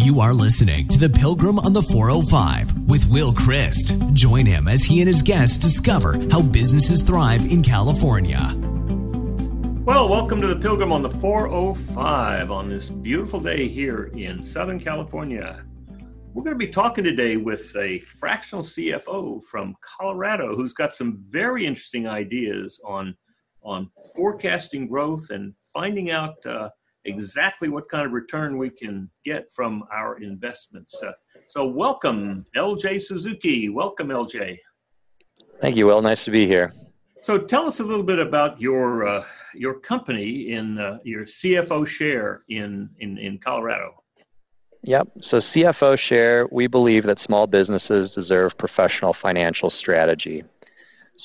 You are listening to The Pilgrim on the 405 with Will Christ. Join him as he and his guests discover how businesses thrive in California. Well, welcome to The Pilgrim on the 405 on this beautiful day here in Southern California. We're going to be talking today with a fractional CFO from Colorado who's got some very interesting ideas on forecasting growth and finding out exactly what kind of return we can get from our investments. So welcome, LJ Suzuki. Welcome, LJ. Thank you, Will. Nice to be here. So tell us a little bit about your company in your CFOshare in Colorado. Yep. So CFOshare, we believe that small businesses deserve professional financial strategy.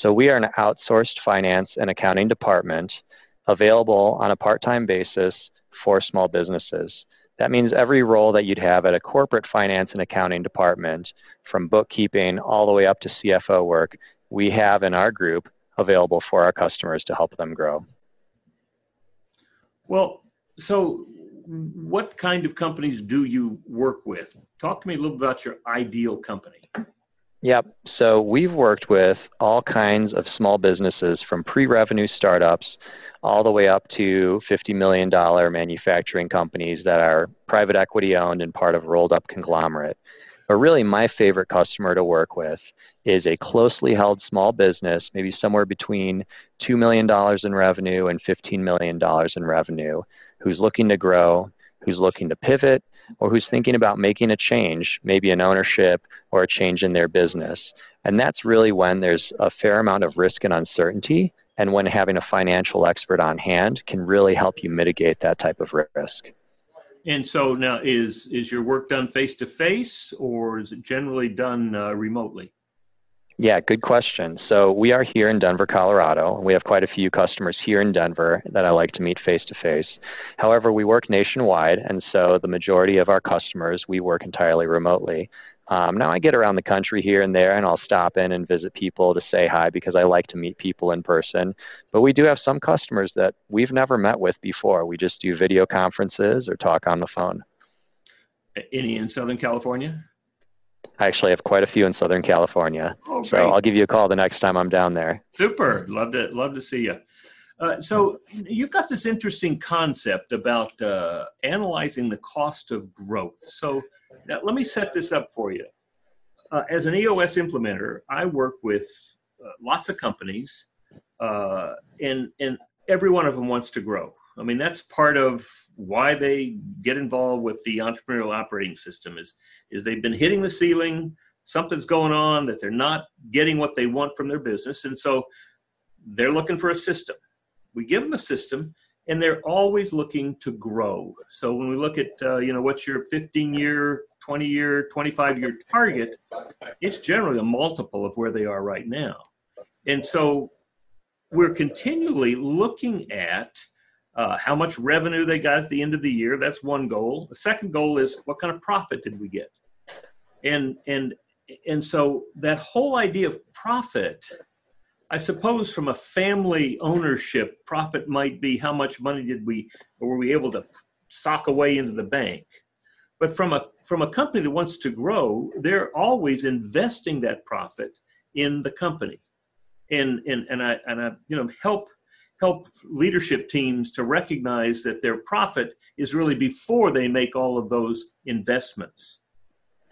So we are an outsourced finance and accounting department available on a part-time basis for small businesses. That means every role that you'd have at a corporate finance and accounting department, from bookkeeping all the way up to CFO work, we have in our group available for our customers to help them grow. Well, so what kind of companies do you work with? Talk to me a little bit about your ideal company. Yep. So we've worked with all kinds of small businesses from pre-revenue startups all the way up to $50 million manufacturing companies that are private equity owned and part of rolled up conglomerate. But really my favorite customer to work with is a closely held small business, maybe somewhere between $2 million in revenue and $15 million in revenue, who's looking to grow, who's looking to pivot, or who's thinking about making a change, maybe an ownership or a change in their business. And that's really when there's a fair amount of risk and uncertainty, and when having a financial expert on hand can really help you mitigate that type of risk. And so now is your work done face-to-face, or is it generally done remotely? Yeah, good question. So we are here in Denver, Colorado. We have quite a few customers here in Denver that I like to meet face-to-face. However, we work nationwide, and so the majority of our customers, we work entirely remotely. Now I get around the country here and there, and I'll stop in and visit people to say hi because I like to meet people in person. But we do have some customers that we've never met with before. We just do video conferences or talk on the phone. Any in Southern California? I actually have quite a few in Southern California. Oh, great. So I'll give you a call the next time I'm down there. Super. Love to see you. So you've got this interesting concept about analyzing the cost of growth. So now let me set this up for you. As an EOS implementer, I work with lots of companies, and every one of them wants to grow. I mean, that's part of why they get involved with the entrepreneurial operating system is they've been hitting the ceiling, something's going on, that they're not getting what they want from their business. And so they're looking for a system. We give them a system, and they're always looking to grow. So when we look at, what's your 15-year, 20-year, 25-year target, it's generally a multiple of where they are right now. And so we're continually looking at how much revenue they got at the end of the year. That's one goal. The second goal is what kind of profit did we get? And so that whole idea of profit, I suppose from a family ownership, profit might be how much money were we able to sock away into the bank. But from a company that wants to grow, they're always investing that profit in the company. And I help leadership teams to recognize that their profit is really before they make all of those investments.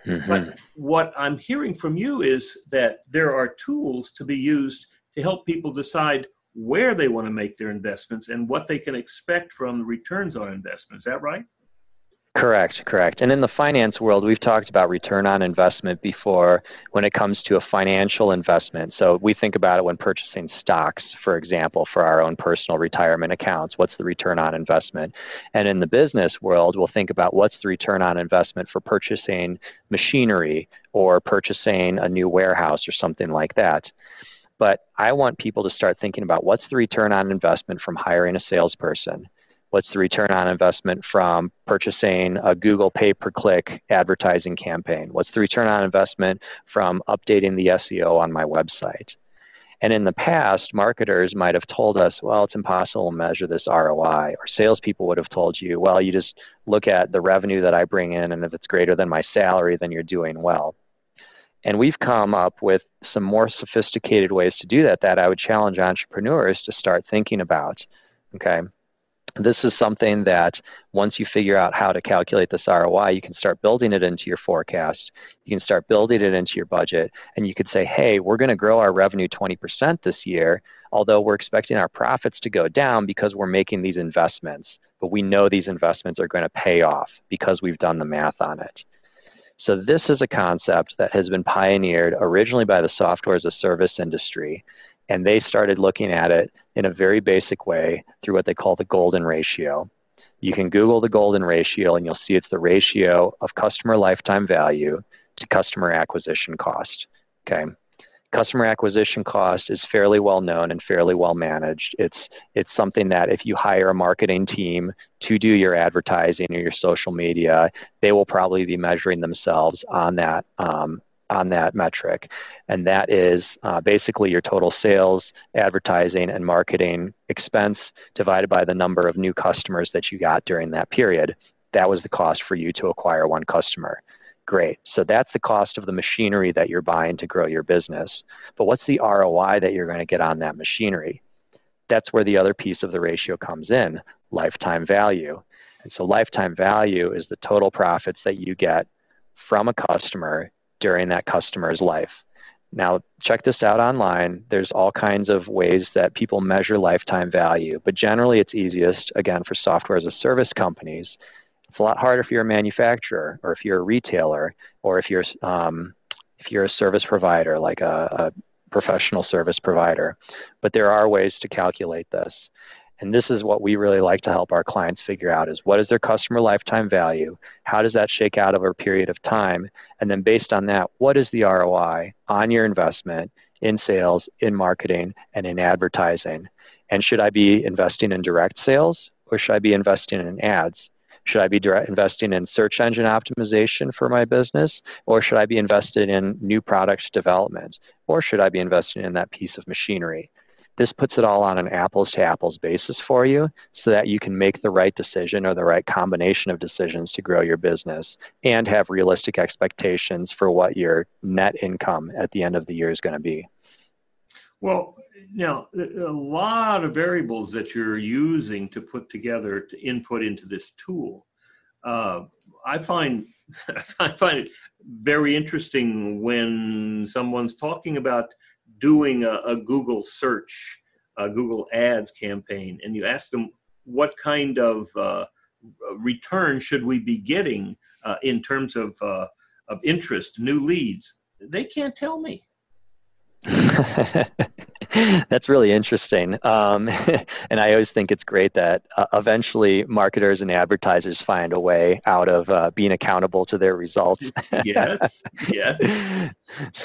Mm-hmm. But what I'm hearing from you is that there are tools to be used to help people decide where they want to make their investments and what they can expect from the returns on investment. Is that right? Correct. And in the finance world, we've talked about return on investment before when it comes to a financial investment. So we think about it when purchasing stocks, for example, for our own personal retirement accounts. What's the return on investment? And in the business world, we'll think about what's the return on investment for purchasing machinery or purchasing a new warehouse or something like that. But I want people to start thinking about what's the return on investment from hiring a salesperson. What's the return on investment from purchasing a Google pay-per-click advertising campaign? What's the return on investment from updating the SEO on my website? And in the past, marketers might have told us, well, it's impossible to measure this ROI, or salespeople would have told you, well, you just look at the revenue that I bring in, and if it's greater than my salary, then you're doing well. And we've come up with some more sophisticated ways to do that I would challenge entrepreneurs to start thinking about, okay? This is something that once you figure out how to calculate this ROI, you can start building it into your forecast. You can start building it into your budget. And you could say, hey, we're going to grow our revenue 20% this year, although we're expecting our profits to go down because we're making these investments. But we know these investments are going to pay off because we've done the math on it. So this is a concept that has been pioneered originally by the software as a service industry. And they started looking at it in a very basic way through what they call the golden ratio. You can Google the golden ratio and you'll see it's the ratio of customer lifetime value to customer acquisition cost. Okay. Customer acquisition cost is fairly well known and fairly well managed. It's something that if you hire a marketing team to do your advertising or your social media, they will probably be measuring themselves on that metric. And that is basically your total sales, advertising, and marketing expense divided by the number of new customers that you got during that period. That was the cost for you to acquire one customer. Great. So that's the cost of the machinery that you're buying to grow your business. But what's the ROI that you're going to get on that machinery? That's where the other piece of the ratio comes in, lifetime value. And so lifetime value is the total profits that you get from a customer during that customer's life. Now, check this out online. There's all kinds of ways that people measure lifetime value, but generally it's easiest, again, for software as a service companies. It's a lot harder if you're a manufacturer or if you're a retailer or if you're a service provider, like a professional service provider. But there are ways to calculate this. And this is what we really like to help our clients figure out is what is their customer lifetime value? How does that shake out over a period of time? And then based on that, what is the ROI on your investment in sales, in marketing, and in advertising? And should I be investing in direct sales or should I be investing in ads? Should I be investing in search engine optimization for my business? Or should I be invested in new products development? Or should I be investing in that piece of machinery? This puts it all on an apples-to-apples basis for you so that you can make the right decision or the right combination of decisions to grow your business and have realistic expectations for what your net income at the end of the year is going to be. Well, now, a lot of variables that you're using to put together to input into this tool. I find it very interesting when someone's talking about doing a Google search, a Google Ads campaign, and you ask them what kind of return should we be getting in terms of interest, new leads. They can't tell me. That's really interesting. And I always think it's great that eventually marketers and advertisers find a way out of being accountable to their results. Yes.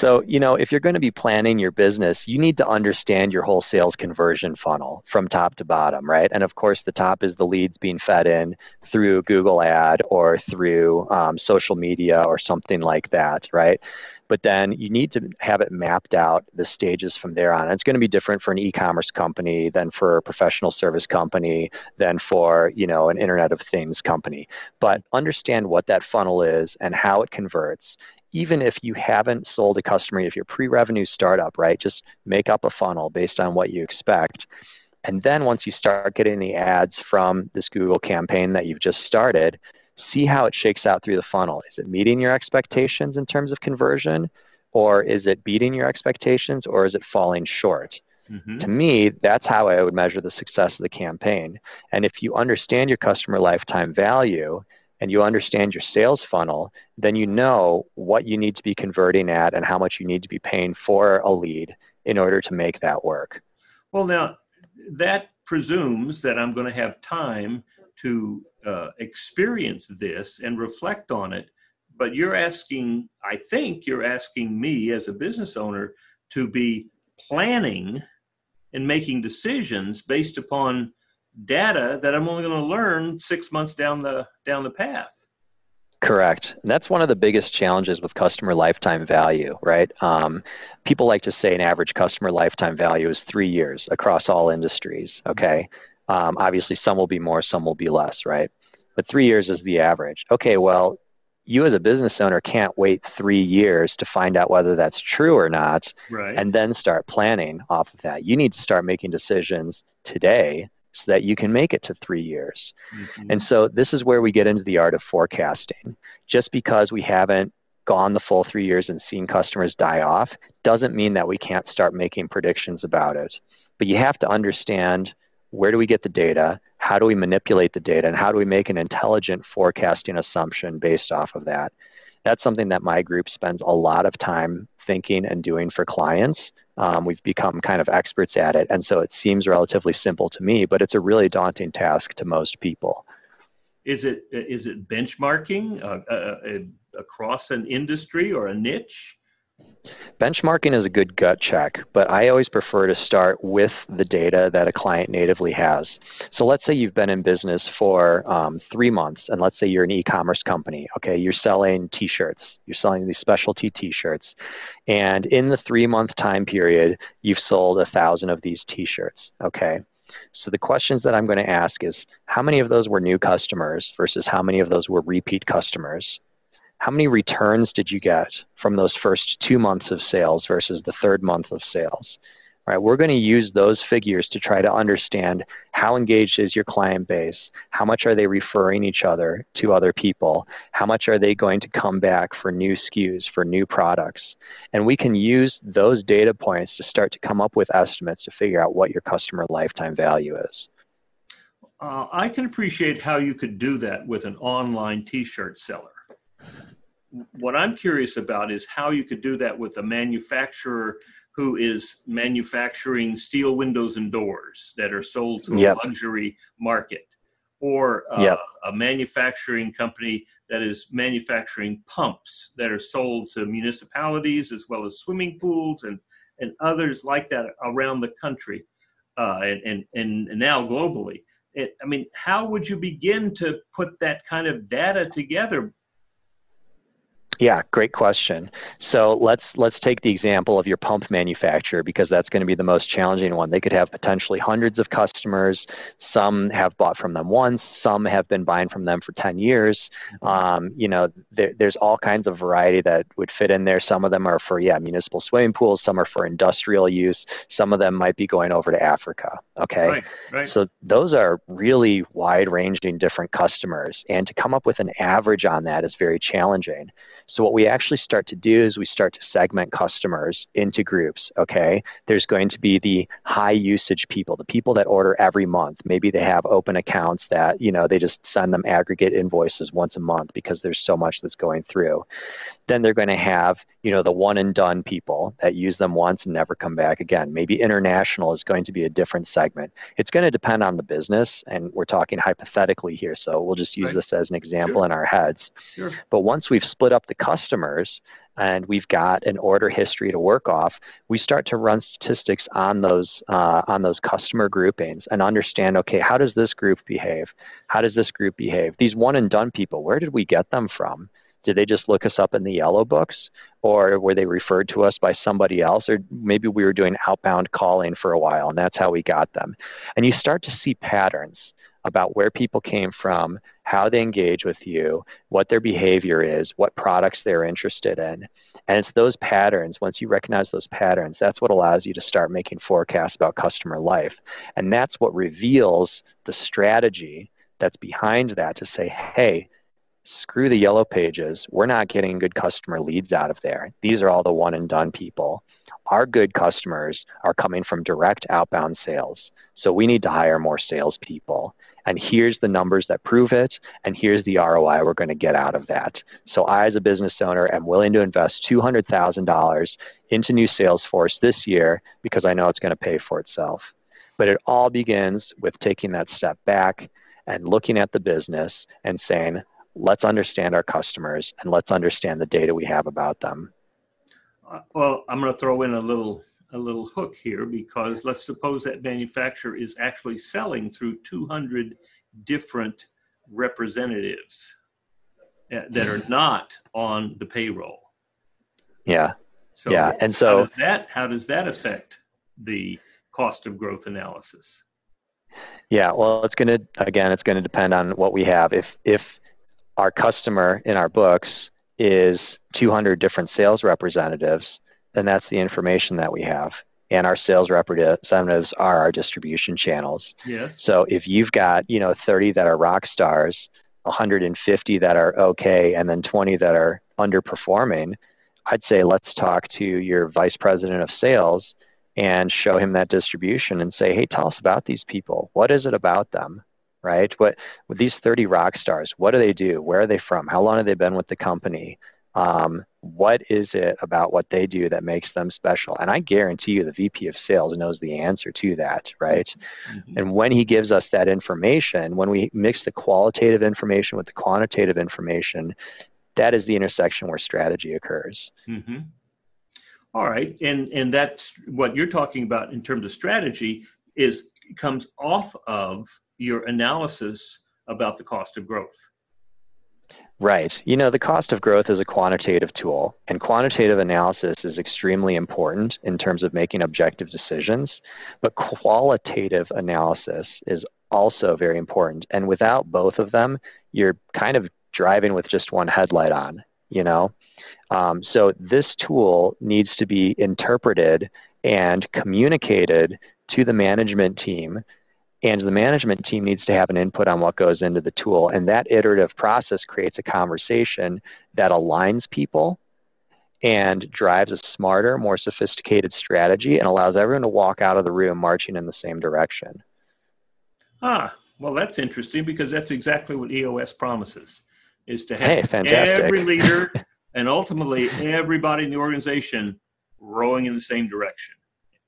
So, if you're going to be planning your business, you need to understand your whole sales conversion funnel from top to bottom, right? And of course, the top is the leads being fed in through Google Ad or through social media or something like that, right? But then you need to have it mapped out, the stages from there on. And it's going to be different for an e-commerce company than for a professional service company, than for, an Internet of Things company. But understand what that funnel is and how it converts. Even if you haven't sold a customer, if you're a pre-revenue startup, right, just make up a funnel based on what you expect. And then once you start getting the ads from this Google campaign that you've just started, see how it shakes out through the funnel. Is it meeting your expectations in terms of conversion, or is it beating your expectations, or is it falling short? Mm-hmm. To me, that's how I would measure the success of the campaign. And if you understand your customer lifetime value and you understand your sales funnel, then you know what you need to be converting at and how much you need to be paying for a lead in order to make that work. Well, now, that presumes that I'm going to have time to experience this and reflect on it. But I think you're asking me as a business owner to be planning and making decisions based upon data that I'm only going to learn 6 months down the path. Correct. And that's one of the biggest challenges with customer lifetime value, right? People like to say an average customer lifetime value is 3 years across all industries, okay? Obviously, some will be more, some will be less, right? But 3 years is the average. Okay, well, you as a business owner can't wait 3 years to find out whether that's true or not, right, and then start planning off of that. You need to start making decisions today so that you can make it to 3 years. Mm-hmm. And so this is where we get into the art of forecasting. Just because we haven't gone the full 3 years and seen customers die off doesn't mean that we can't start making predictions about it. But you have to understand, where do we get the data? How do we manipulate the data? And how do we make an intelligent forecasting assumption based off of that? That's something that my group spends a lot of time thinking and doing for clients. We've become kind of experts at it. And so it seems relatively simple to me, but it's a really daunting task to most people. Is it benchmarking across an industry or a niche? Benchmarking is a good gut check, but I always prefer to start with the data that a client natively has. So let's say you've been in business for 3 months, and let's say you're an e-commerce company. Okay, you're selling T-shirts. You're selling these specialty T-shirts. And in the 3-month time period, you've sold 1,000 of these T-shirts. Okay. So the questions that I'm going to ask is, how many of those were new customers versus how many of those were repeat customers? How many returns did you get from those first 2 months of sales versus the third month of sales? All right, we're going to use those figures to try to understand how engaged is your client base, how much are they referring each other to other people, how much are they going to come back for new SKUs, for new products. And we can use those data points to start to come up with estimates to figure out what your customer lifetime value is. I can appreciate how you could do that with an online T-shirt seller. What I'm curious about is how you could do that with a manufacturer who is manufacturing steel windows and doors that are sold to a luxury market, or a manufacturing company that is manufacturing pumps that are sold to municipalities as well as swimming pools and others like that around the country and now globally. I mean, how would you begin to put that kind of data together? Yeah, great question. So let's take the example of your pump manufacturer, because that's going to be the most challenging one. They could have potentially hundreds of customers. Some have bought from them once. Some have been buying from them for 10 years. There's all kinds of variety that would fit in there. Some of them are for, municipal swimming pools. Some are for industrial use. Some of them might be going over to Africa. Okay. Right. So those are really wide-ranging different customers. And to come up with an average on that is very challenging. So what we actually start to do is we start to segment customers into groups, okay? There's going to be the high usage people, the people that order every month. Maybe they have open accounts that, they just send them aggregate invoices once a month because there's so much that's going through. Then they're going to have, the one and done people that use them once and never come back again. Maybe international is going to be a different segment. It's going to depend on the business, and we're talking hypothetically here, so we'll just use this as an example in our heads. Sure. But once we've split up the customers and we've got an order history to work off, we start to run statistics on those customer groupings and understand, okay, how does this group behave? How does this group behave? These one and done people, where did we get them from? Did they just look us up in the yellow books, or were they referred to us by somebody else? Or maybe we were doing outbound calling for a while and that's how we got them. And you start to see patterns about where people came from, how they engage with you, what their behavior is, what products they're interested in. And it's those patterns, once you recognize those patterns, that's what allows you to start making forecasts about customer life. And that's what reveals the strategy that's behind that to say, hey, screw the yellow pages. We're not getting good customer leads out of there. These are all the one and done people. Our good customers are coming from direct outbound sales. So we need to hire more salespeople. And here's the numbers that prove it. And here's the ROI we're going to get out of that. So I, as a business owner, am willing to invest $200,000 into new Salesforce this year because I know it's going to pay for itself. But it all begins with taking that step back and looking at the business and saying, let's understand our customers and let's understand the data we have about them. Well, I'm going to throw in a little hook here, because let's suppose that manufacturer is actually selling through 200 different representatives. that are not on the payroll. Yeah. So yeah. And so how does that affect the cost of growth analysis? Yeah, well, it's going to depend on what we have. If our customer in our books is 200 different sales representatives, then that's the information that we have. And our sales representatives are our distribution channels. Yes. So if you've got, 30 that are rock stars, 150 that are okay, and then 20 that are underperforming, I'd say let's talk to your vice president of sales and show him that distribution and say, hey, tell us about these people. What is it about them, right? With these 30 rock stars, what do they do? Where are they from? How long have they been with the company? What is it about what they do that makes them special? And I guarantee you the VP of sales knows the answer to that, right? Mm-hmm. And when he gives us that information, when we mix the qualitative information with the quantitative information, that is the intersection where strategy occurs. Mm-hmm. All right. And that's what you're talking about in terms of strategy comes off of your analysis about the cost of growth. Right. The cost of growth is a quantitative tool, and quantitative analysis is extremely important in terms of making objective decisions, but qualitative analysis is also very important. And without both of them, you're kind of driving with just one headlight on, So this tool needs to be interpreted and communicated to the management team, and the management team needs to have an input on what goes into the tool. And that iterative process creates a conversation that aligns people and drives a smarter, more sophisticated strategy and allows everyone to walk out of the room marching in the same direction. Well, that's interesting because that's exactly what EOS promises, is to have fantastic. Every leader and ultimately everybody in the organization rowing in the same direction.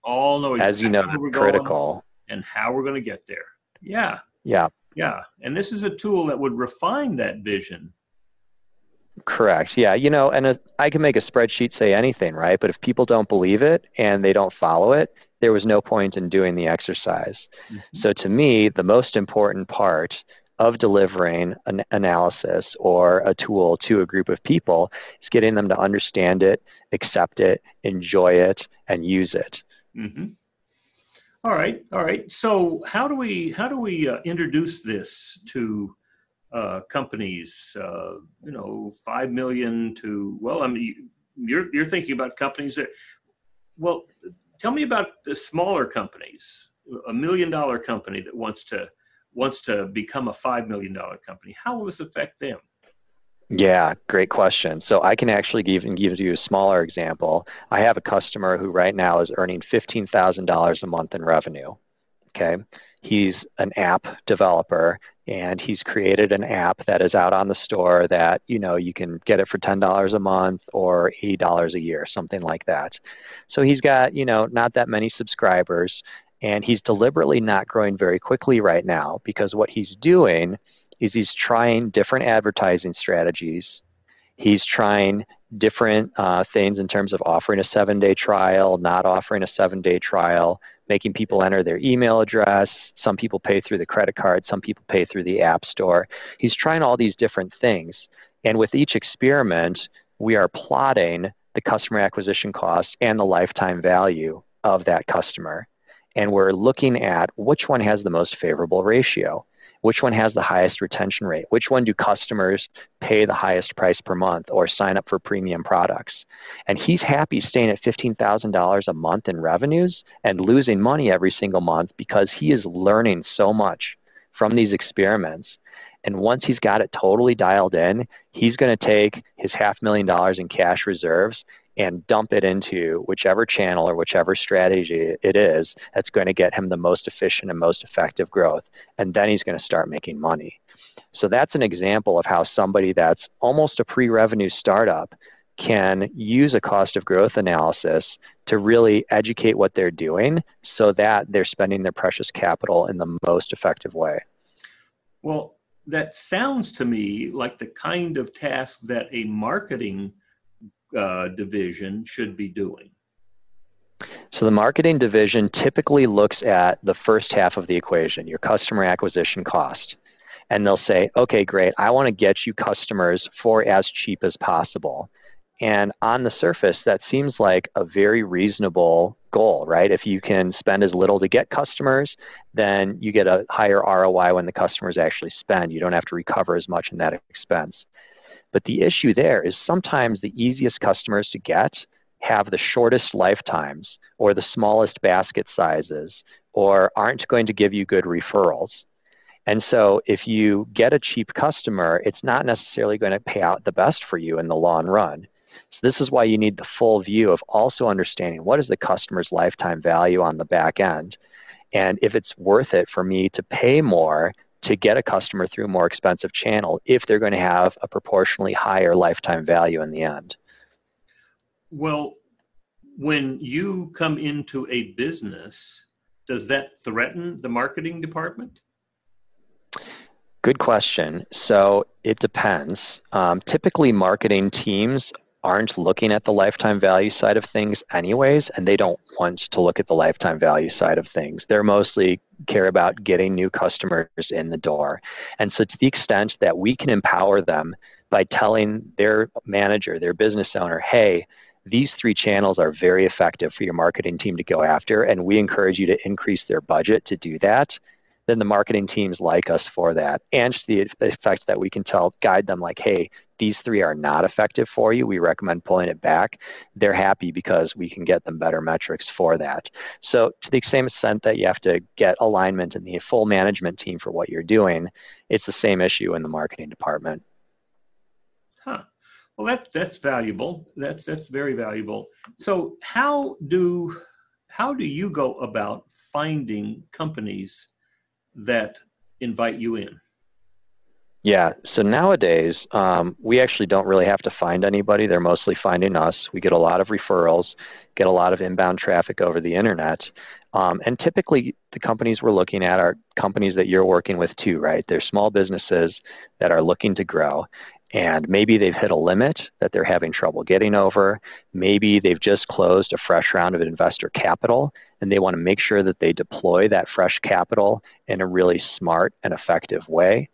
All know exactly where we're critical. Going and how we're going to get there. Yeah. Yeah. Yeah. And this is a tool that would refine that vision. Correct. Yeah. And I can make a spreadsheet say anything, right? But if people don't believe it and they don't follow it, there was no point in doing the exercise. Mm-hmm. So to me, the most important part of delivering an analysis or a tool to a group of people is getting them to understand it, accept it, enjoy it, and use it. Mm-hmm. All right. So how do we introduce this to companies? 5 million to you're thinking about companies that. Well, tell me about the smaller companies. $1 million company that wants to become a $5 million company. How will this affect them? Yeah, great question. So I can actually give you a smaller example. I have a customer who right now is earning $15,000 a month in revenue. Okay. He's an app developer, and he's created an app that is out on the store that, you can get it for $10 a month or $80 a year, something like that. So he's got, not that many subscribers, and he's deliberately not growing very quickly right now because what he's doing is he's trying different advertising strategies. He's trying different things in terms of offering a 7-day trial, not offering a 7-day trial, making people enter their email address. Some people pay through the credit card. Some people pay through the app store. He's trying all these different things. And with each experiment, we are plotting the customer acquisition cost and the lifetime value of that customer. And we're looking at which one has the most favorable ratio. Which one has the highest retention rate? Which one do customers pay the highest price per month or sign up for premium products? And he's happy staying at $15,000 a month in revenues and losing money every single month because he is learning so much from these experiments. And once he's got it totally dialed in, he's going to take his $500,000 in cash reserves and dump it into whichever channel or whichever strategy it is that's going to get him the most efficient and most effective growth. And then he's going to start making money. So that's an example of how somebody that's almost a pre-revenue startup can use a cost of growth analysis to really educate what they're doing so that they're spending their precious capital in the most effective way. Well, that sounds to me like the kind of task that a marketing division should be doing. So the marketing division typically looks at the first half of the equation, your customer acquisition cost. and they'll say, okay, great, I want to get you customers for as cheap as possible. And on the surface, that seems like a very reasonable goal, right? If you can spend as little to get customers, then you get a higher ROI when the customers actually spend. You don't have to recover as much in that expense. But the issue there is sometimes the easiest customers to get have the shortest lifetimes or the smallest basket sizes or aren't going to give you good referrals. And so if you get a cheap customer, it's not necessarily going to pay out the best for you in the long run. So this is why you need the full view of also understanding what is the customer's lifetime value on the back end. And if it's worth it for me to pay more to get a customer through a more expensive channel if they're going to have a proportionally higher lifetime value in the end. Well, when you come into a business, does that threaten the marketing department? Good question. So it depends. Typically, marketing teams aren't looking at the lifetime value side of things anyways, and they don't want to look at the lifetime value side of things. They're mostly care about getting new customers in the door. And so to the extent that we can empower them by telling their manager, their business owner, hey, these 3 channels are very effective for your marketing team to go after, and we encourage you to increase their budget to do that, then the marketing teams like us for that. And to the effect that we can guide them like, hey, these 3 are not effective for you. We recommend pulling it back. They're happy because we can get them better metrics for that. So to the same extent that you have to get alignment in the full management team for what you're doing, it's the same issue in the marketing department. Huh. Well, that's valuable. That's very valuable. So how do you go about finding companies that invite you in? Yeah, so nowadays, we actually don't really have to find anybody. They're mostly finding us. We get a lot of referrals, get a lot of inbound traffic over the internet. And typically, the companies we're looking at are companies that you're working with too, right? They're small businesses that are looking to grow. And maybe they've hit a limit that they're having trouble getting over. Maybe they've just closed a fresh round of investor capital, and they want to make sure that they deploy that fresh capital in a really smart and effective way.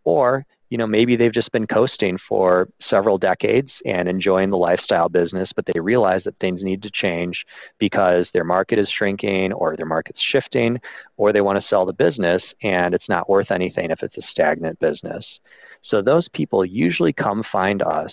Or, maybe they've just been coasting for several decades and enjoying the lifestyle business, but they realize that things need to change because their market is shrinking or their market's shifting, or they want to sell the business and it's not worth anything if it's a stagnant business. So those people usually come find us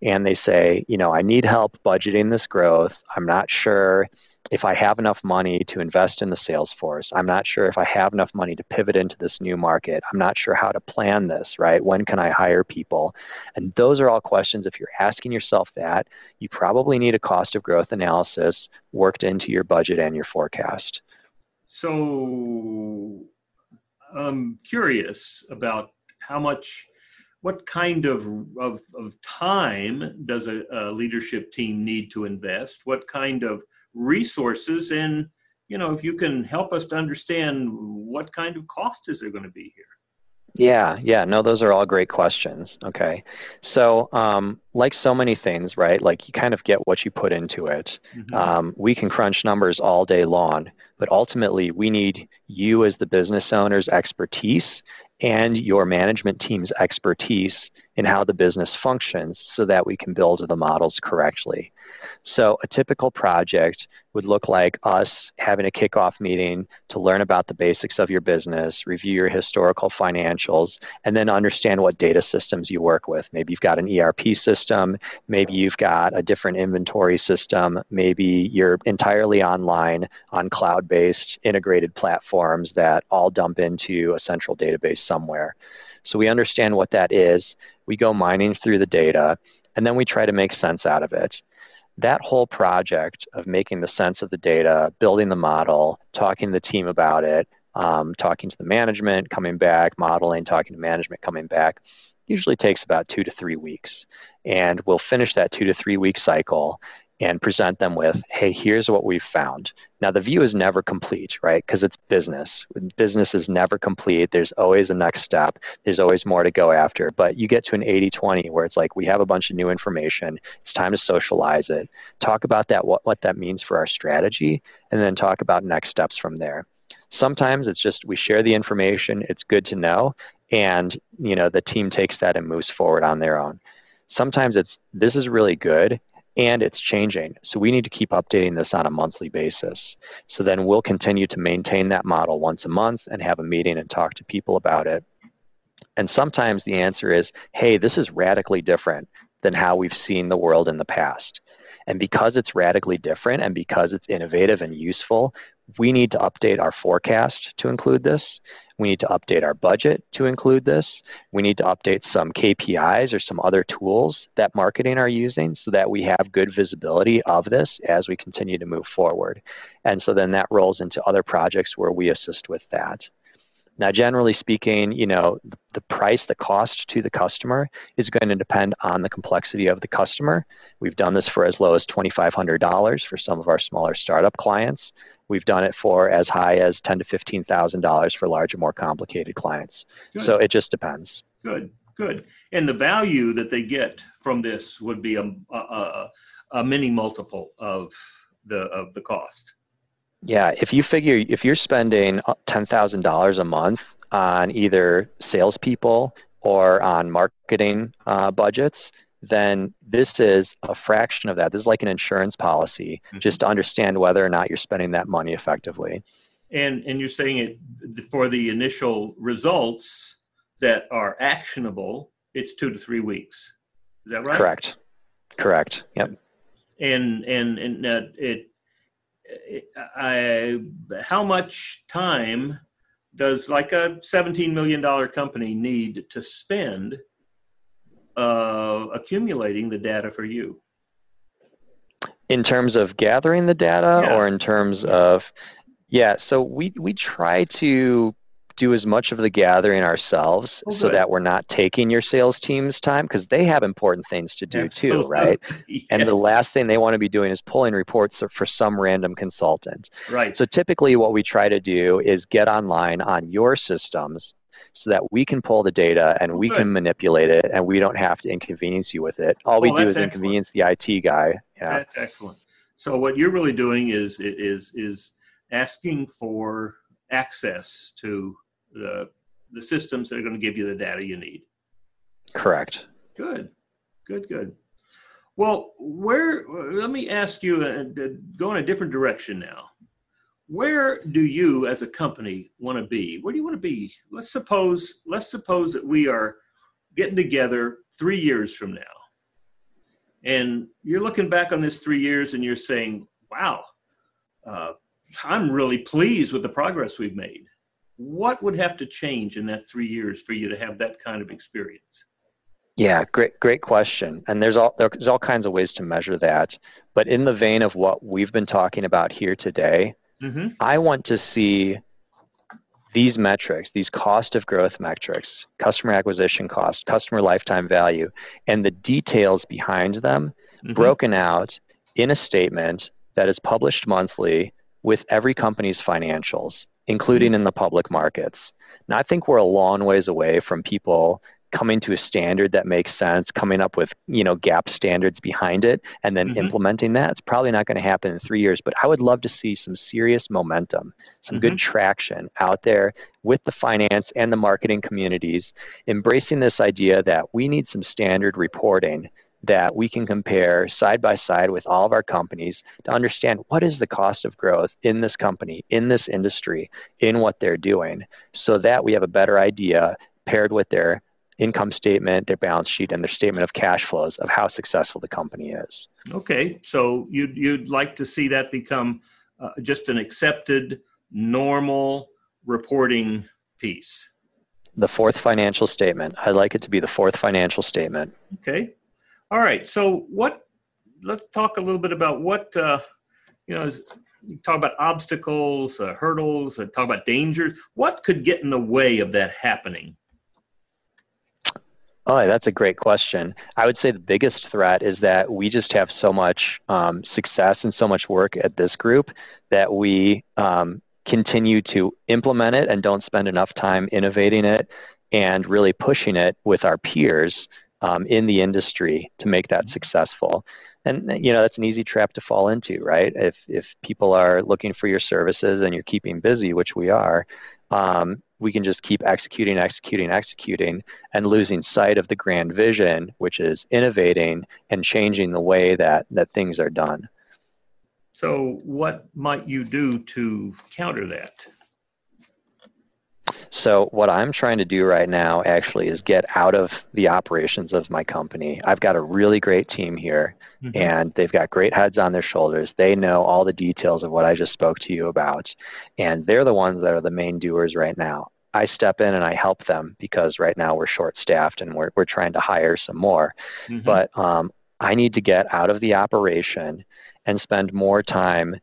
and they say, I need help budgeting this growth. I'm not sure if I have enough money to invest in the sales force. I'm not sure if I have enough money to pivot into this new market. I'm not sure how to plan this, right? When can I hire people? And those are all questions. If you're asking yourself that, you probably need a cost of growth analysis worked into your budget and your forecast. So I'm curious about what kind of time does a leadership team need to invest? What kind of resources? And, if you can help us to understand what kind of cost is there going to be here? Yeah. No, those are all great questions. Okay. So, like so many things, right? Like you kind of get what you put into it. Mm-hmm. We can crunch numbers all day long, but ultimately we need you as the business owner's expertise and your management team's expertise in how the business functions so that we can build the models correctly. So a typical project would look like us having a kickoff meeting to learn about the basics of your business, review your historical financials, and then understand what data systems you work with. Maybe you've got an ERP system, maybe you've got a different inventory system, maybe you're entirely online on cloud-based integrated platforms that all dump into a central database somewhere. So we understand what that is, we go mining through the data, and then we try to make sense out of it. That whole project of making the sense of the data, building the model, talking to the team about it, talking to the management, coming back, modeling, talking to management, coming back, usually takes about 2 to 3 weeks. And we'll finish that 2 to 3 week cycle and present them with, hey, here's what we've found. Now, the view is never complete, right? Because it's business. Business is never complete. There's always a next step. There's always more to go after. But you get to an 80-20 where it's like, we have a bunch of new information. It's time to socialize it. Talk about that, what that means for our strategy, and then talk about next steps from there. Sometimes it's just we share the information. It's good to know. and the team takes that and moves forward on their own. Sometimes this is really good and it's changing, so we need to keep updating this on a monthly basis. So then we'll continue to maintain that model once a month and have a meeting and talk to people about it. And sometimes the answer is, hey, this is radically different than how we've seen the world in the past. And because it's radically different and because it's innovative and useful, we need to update our forecast to include this. We need to update our budget to include this. We need to update some KPIs or some other tools that marketing are using so that we have good visibility of this as we continue to move forward. And so then that rolls into other projects where we assist with that. Now, generally speaking, the price, the cost to the customer is going to depend on the complexity of the customer. We've done this for as low as $2,500 for some of our smaller startup clients. We've done it for as high as $10,000 to $15,000 for larger, more complicated clients. Good. So it just depends. Good. And the value that they get from this would be a mini multiple of the cost. Yeah, if you're spending $10,000 a month on either salespeople or on marketing budgets, then this is a fraction of that. This is like an insurance policy, just to understand whether or not you're spending that money effectively. And you're saying it for the initial results that are actionable, it's 2 to 3 weeks. Is that right? Correct. Yep. How much time does like a $17 million company need to spend accumulating the data for you? In terms of gathering the data or in terms of, so we try to do as much of the gathering ourselves so that we're not taking your sales team's time, because they have important things to do too, right? Yeah. And the last thing they want to be doing is pulling reports for some random consultant. Right. So typically what we try to do is get online on your systems so that we can pull the data and we can manipulate it and we don't have to inconvenience you with it. All we do is inconvenience the IT guy. Yeah. That's excellent. So what you're really doing is asking for access to the systems that are going to give you the data you need. Correct. Good. Well, let me ask you, go in a different direction now. Where do you as a company want to be? Where do you want to be? Let's suppose that we are getting together 3 years from now. And you're looking back on this 3 years and you're saying, wow, I'm really pleased with the progress we've made. What would have to change in that 3 years for you to have that kind of experience? Yeah, great question. And there's all kinds of ways to measure that. But in the vein of what we've been talking about here today, I want to see these metrics, these cost of growth metrics, customer acquisition cost, customer lifetime value, and the details behind them broken out in a statement that is published monthly with every company's financials, including in the public markets. Now, I think we're a long ways away from people coming to a standard that makes sense, coming up with, gap standards behind it, and then implementing that. It's probably not going to happen in 3 years, but I would love to see some serious momentum, some good traction out there with the finance and the marketing communities, embracing this idea that we need some standard reporting that we can compare side by side with all of our companies to understand what is the cost of growth in this company, in this industry, in what they're doing, so that we have a better idea paired with their income statement, their balance sheet, and their statement of cash flows of how successful the company is. Okay, so you'd like to see that become just an accepted, normal reporting piece. The fourth financial statement. I'd like it to be the fourth financial statement. Okay. All right. So let's talk a little bit about what, you talk about obstacles, hurdles, talk about dangers. What could get in the way of that happening? Oh, that's a great question. I would say the biggest threat is that we just have so much success and so much work at this group that we continue to implement it and don't spend enough time innovating it and really pushing it with our peers in the industry to make that successful. And, that's an easy trap to fall into, right? If people are looking for your services and you're keeping busy, which we are, we can just keep executing, and losing sight of the grand vision, which is innovating and changing the way that things are done. So what might you do to counter that? So what I'm trying to do right now actually is get out of the operations of my company. I've got a really great team here, and they've got great heads on their shoulders. They know all the details of what I just spoke to you about, and they're the ones that are the main doers right now. I step in and I help them because right now we're short-staffed and we're trying to hire some more. But I need to get out of the operation and spend more time,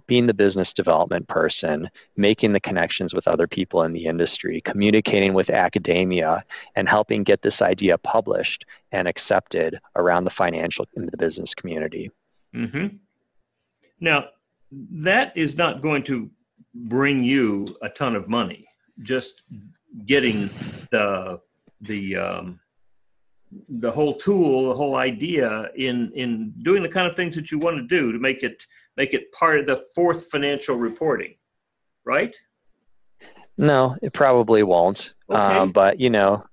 being the business development person, making the connections with other people in the industry, communicating with academia, and helping get this idea published and accepted around the financial and the business community. Now, that is not going to bring you a ton of money, just getting the whole tool, the whole idea in doing the kind of things that you want to do to make it part of the fourth financial reporting, right? No, it probably won't. Okay.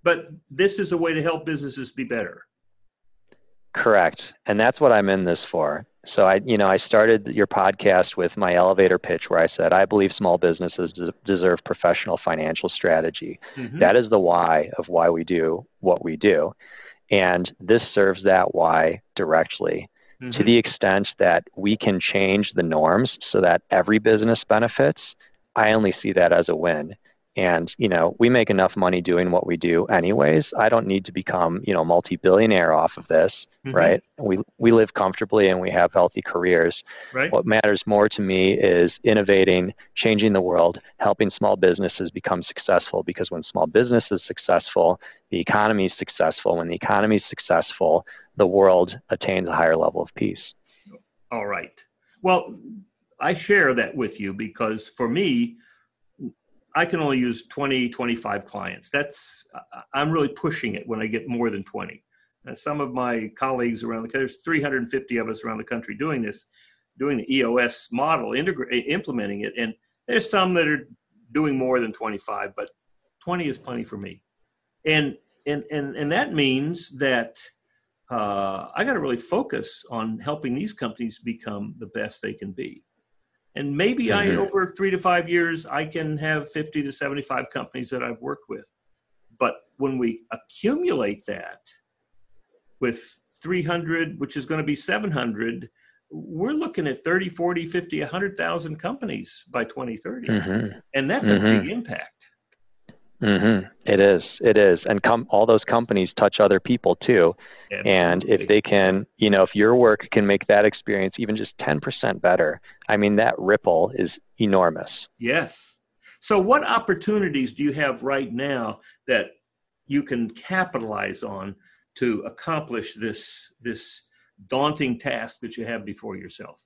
But this is a way to help businesses be better. Correct. And that's what I'm in this for. So I started your podcast with my elevator pitch where I said, I believe small businesses deserve professional financial strategy. That is the why of why we do what we do. And this serves that why directly. To the extent that we can change the norms so that every business benefits, I only see that as a win. And, we make enough money doing what we do anyways. I don't need to become, multi-billionaire off of this, right? We live comfortably and we have healthy careers. Right. What matters more to me is innovating, changing the world, helping small businesses become successful, because when small business is successful, the economy is successful. When the economy is successful, the world attains a higher level of peace. All right. Well, I share that with you because for me, I can only use 20, 25 clients. I'm really pushing it when I get more than 20. Some of my colleagues around the country, there's 350 of us around the country doing the EOS model, implementing it. And there's some that are doing more than 25, but 20 is plenty for me. And that means that I got to really focus on helping these companies become the best they can be. And maybe over 3 to 5 years, I can have 50 to 75 companies that I've worked with. But when we accumulate that with 300, which is going to be 700, we're looking at 30, 40, 50, 100,000 companies by 2030. And that's a big impact. It is. And all those companies touch other people too. Absolutely. And if they can, if your work can make that experience even just 10% better, I mean, that ripple is enormous. Yes. So what opportunities do you have right now that you can capitalize on to accomplish this daunting task that you have before yourself?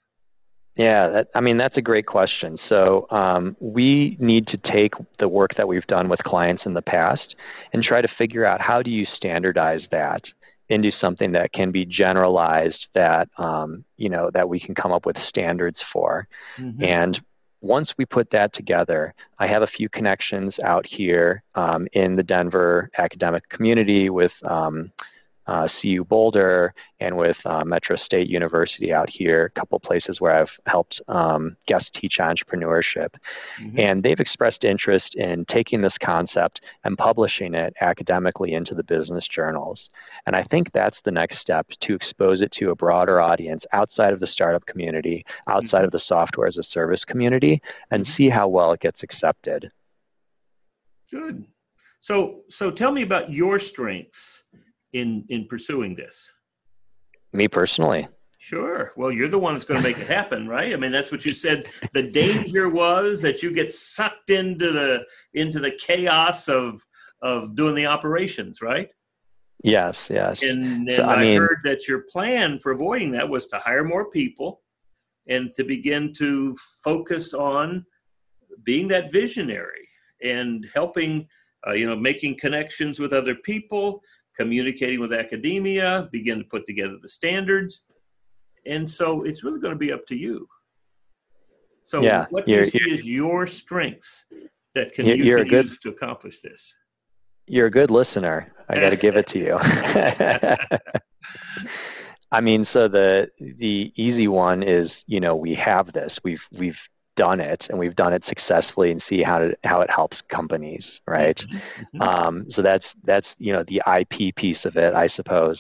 Yeah, that's a great question. So we need to take the work that we've done with clients in the past and try to figure out how do you standardize that into something that can be generalized, that that we can come up with standards for. And once we put that together, I have a few connections out here in the Denver academic community with CU Boulder and with Metro State University out here, a couple places where I've helped guest teach entrepreneurship. And they've expressed interest in taking this concept and publishing it academically into the business journals. And I think that's the next step, to expose it to a broader audience outside of the startup community, outside of the software as a service community, and see how well it gets accepted. Good. So tell me about your strengths in pursuing this. Me personally? Sure. Well, you're the one that's going to make it happen, right? I mean, that's what you said. The danger was that you get sucked into the chaos of doing the operations, right? Yes. And I heard that your plan for avoiding that was to hire more people and to begin to focus on being that visionary and helping, making connections with other people, communicating with academia, begin to put together the standards. And so it's really going to be up to you. So what do you see as your strengths that you can use to accomplish this? You're a good listener. I got to give it to you. I mean, so the easy one is, we have this. We've done it, and we've done it successfully, and see how it helps companies, right? Mm-hmm. So that's the IP piece of it, I suppose.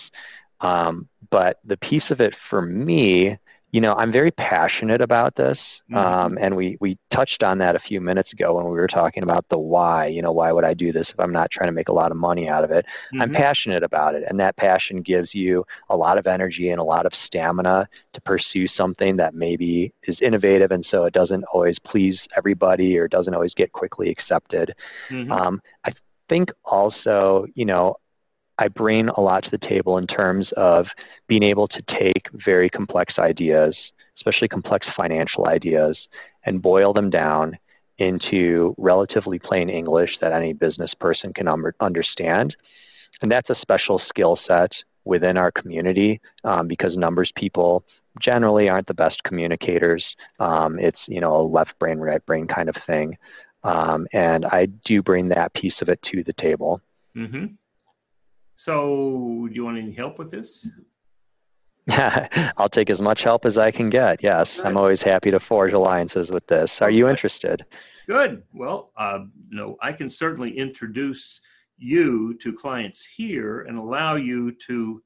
But the piece of it for me, I'm very passionate about this. And we touched on that a few minutes ago when we were talking about the why. Why would I do this if I'm not trying to make a lot of money out of it? Mm-hmm. I'm passionate about it. And that passion gives you a lot of energy and a lot of stamina to pursue something that maybe is innovative. And so it doesn't always please everybody, or doesn't always get quickly accepted. Mm-hmm. I think also, I bring a lot to the table in terms of being able to take very complex ideas, especially complex financial ideas, and boil them down into relatively plain English that any business person can understand. And that's a special skill set within our community, because numbers people generally aren't the best communicators. It's, a left brain, right brain kind of thing. And I do bring that piece of it to the table. Mm-hmm. So do you want any help with this? I'll take as much help as I can get. Yes. Good. I'm always happy to forge alliances with this. Are you interested? Good. Well, I can certainly introduce you to clients here and allow you to,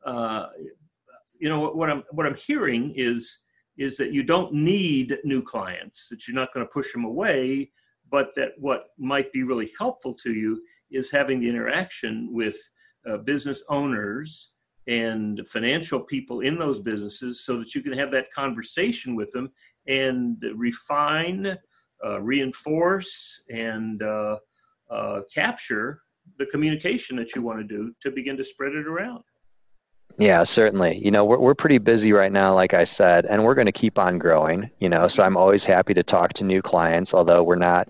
what I'm hearing is that you don't need new clients, that you're not going to push them away, but that what might be really helpful to you is having the interaction with business owners and financial people in those businesses, so that you can have that conversation with them and refine, reinforce, and capture the communication that you want to do to begin to spread it around. Yeah, certainly. We're pretty busy right now, like I said, and we're going to keep on growing, so I'm always happy to talk to new clients, although we're not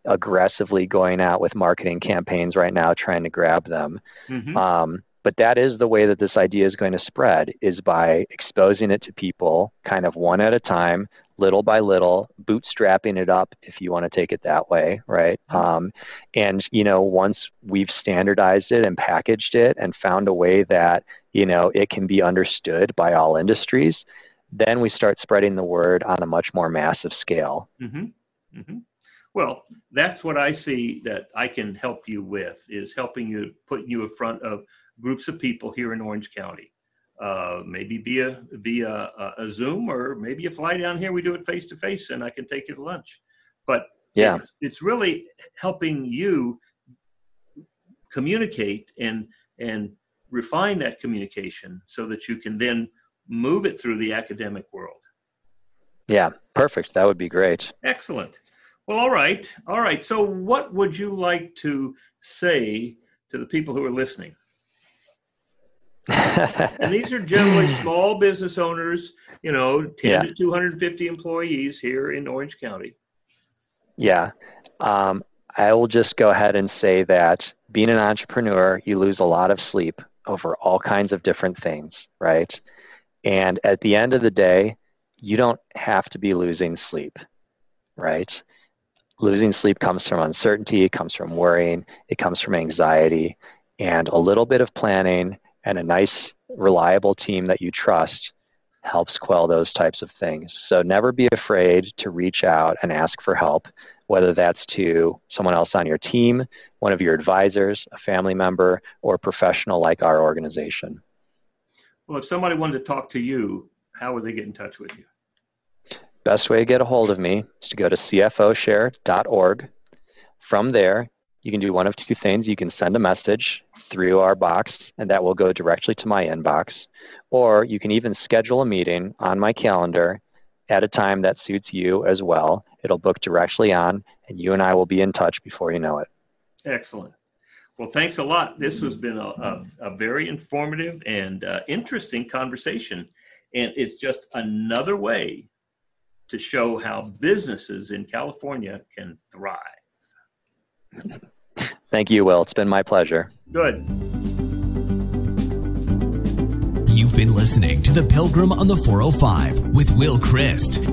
aggressively going out with marketing campaigns right now trying to grab them. Mm-hmm. But that is the way that this idea is going to spread, is by exposing it to people kind of one at a time, little by little, bootstrapping it up, if you want to take it that way, right? And once we've standardized it and packaged it and found a way that, it can be understood by all industries, then we start spreading the word on a much more massive scale. Mm-hmm. Mm-hmm. Well, that's what I see that I can help you with, is helping you, putting you in front of groups of people here in Orange County, maybe via a Zoom, or maybe you fly down here, we do it face to face, and I can take you to lunch. But yeah, it's really helping you communicate and refine that communication so that you can then move it through the academic world. Yeah, perfect. That would be great. Excellent. Well, all right. So what would you like to say to the people who are listening? And these are generally small business owners, 10 to 250 employees here in Orange County. Yeah. I will just go ahead and say that being an entrepreneur, you lose a lot of sleep over all kinds of different things, right? And at the end of the day, you don't have to be losing sleep, right? Losing sleep comes from uncertainty, it comes from worrying, it comes from anxiety, and a little bit of planning and a nice, reliable team that you trust helps quell those types of things. So never be afraid to reach out and ask for help, whether that's to someone else on your team, one of your advisors, a family member, or a professional like our organization. Well, if somebody wanted to talk to you, how would they get in touch with you? Best way to get a hold of me is to go to CFOshare.org. From there, you can do one of two things. You can send a message through our box, and that will go directly to my inbox. Or you can even schedule a meeting on my calendar at a time that suits you as well. It'll book directly on, and you and I will be in touch before you know it. Excellent. Well, thanks a lot. This has been a very informative and interesting conversation, and it's just another way to show how businesses in California can thrive. Thank you, Will. It's been my pleasure. Good. You've been listening to The Pilgrim on the 405 with Will Christ.